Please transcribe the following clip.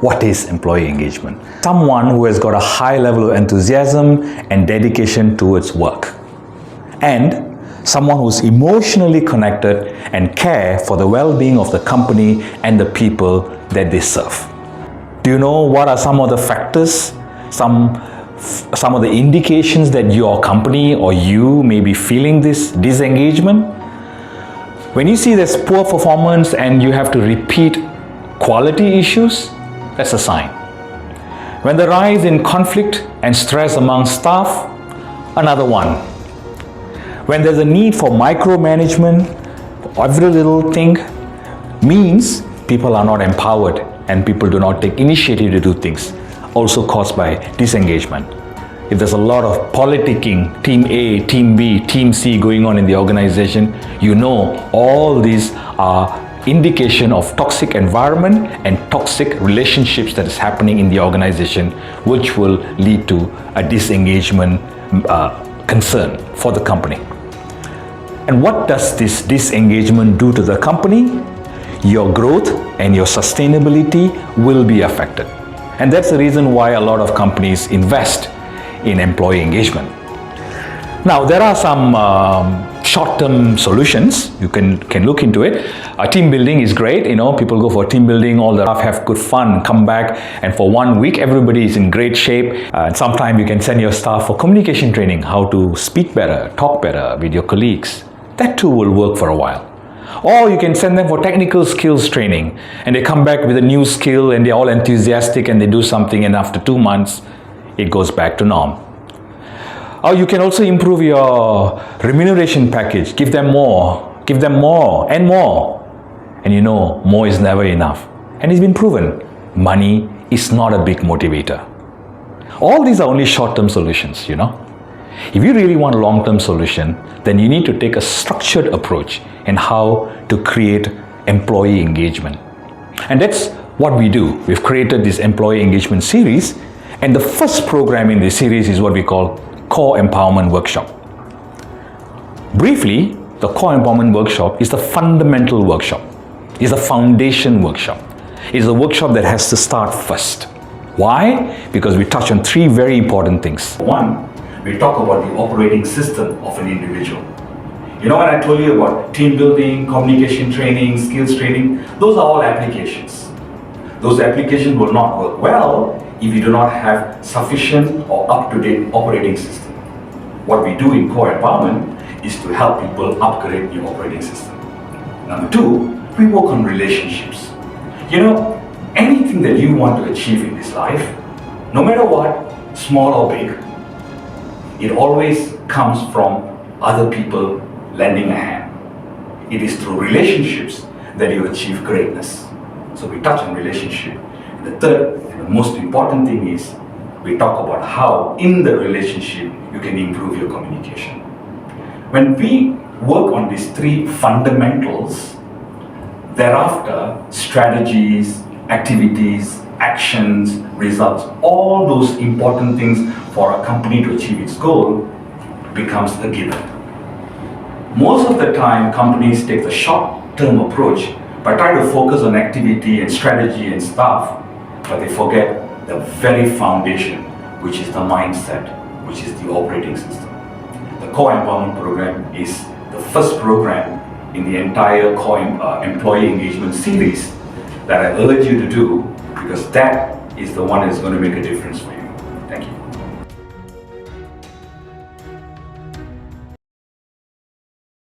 What is employee engagement? Someone who has got a high level of enthusiasm and dedication towards work. And someone who's emotionally connected and care for the well-being of the company and the people that they serve. Do you know what are some of the factors, some of the indications that your company or you may be feeling this disengagement? When you see there's poor performance and you have to repeat quality issues, that's a sign. When the rise in conflict and stress among staff, another one. When there's a need for micromanagement, every little thing means people are not empowered and people do not take initiative to do things, also caused by disengagement. If there's a lot of politicking, team A, team B, team C going on in the organization, you know all these are indication of toxic environment and toxic relationships that is happening in the organization, which will lead to a disengagement concern for the company. And what does this disengagement do to the company? Your growth and your sustainability will be affected. And that's the reason why a lot of companies invest in employee engagement. Now, there are some short-term solutions. You can look into it. Team building is great. People go for team building, all the staff have good fun, come back, and for 1 week, everybody is in great shape. And sometimes you can send your staff for communication training, how to speak better, talk better with your colleagues. That too will work for a while. Or you can send them for technical skills training, and they come back with a new skill and they're all enthusiastic and they do something, and after 2 months, it goes back to norm. Or you can also improve your remuneration package. Give them more and more. And more is never enough. And it's been proven, money is not a big motivator. All these are only short-term solutions, If you really want a long-term solution, then you need to take a structured approach in how to create employee engagement. And that's what we do. We've created this employee engagement series, and the first program in this series is what we call Core Empowerment Workshop. Briefly, the Core Empowerment Workshop is the fundamental workshop. It's a foundation workshop. It's a workshop that has to start first. Why? Because we touch on 3 very important things. One, we talk about the operating system of an individual. When I told you about team building, communication training, skills training, those are all applications. Those applications will not work well if you do not have sufficient or up-to-date operating system. What we do in Core Empowerment is to help people upgrade your operating system. Number 2, we work on relationships. Anything that you want to achieve in this life, no matter what, small or big, it always comes from other people lending a hand. It is through relationships that you achieve greatness. So we touch on relationship. And the third and the most important thing is we talk about how in the relationship you can improve your communication. When we work on these 3 fundamentals, thereafter strategies, activities, actions, results, all those important things for a company to achieve its goal becomes a given. Most of the time, companies take the short-term approach by trying to focus on activity and strategy and stuff, but they forget the very foundation, which is the mindset, which is the operating system. The Core Empowerment Program is the first program in the entire Core Employee Engagement series that I urge you to do, because that is the one that's going to make a difference for you. Thank you.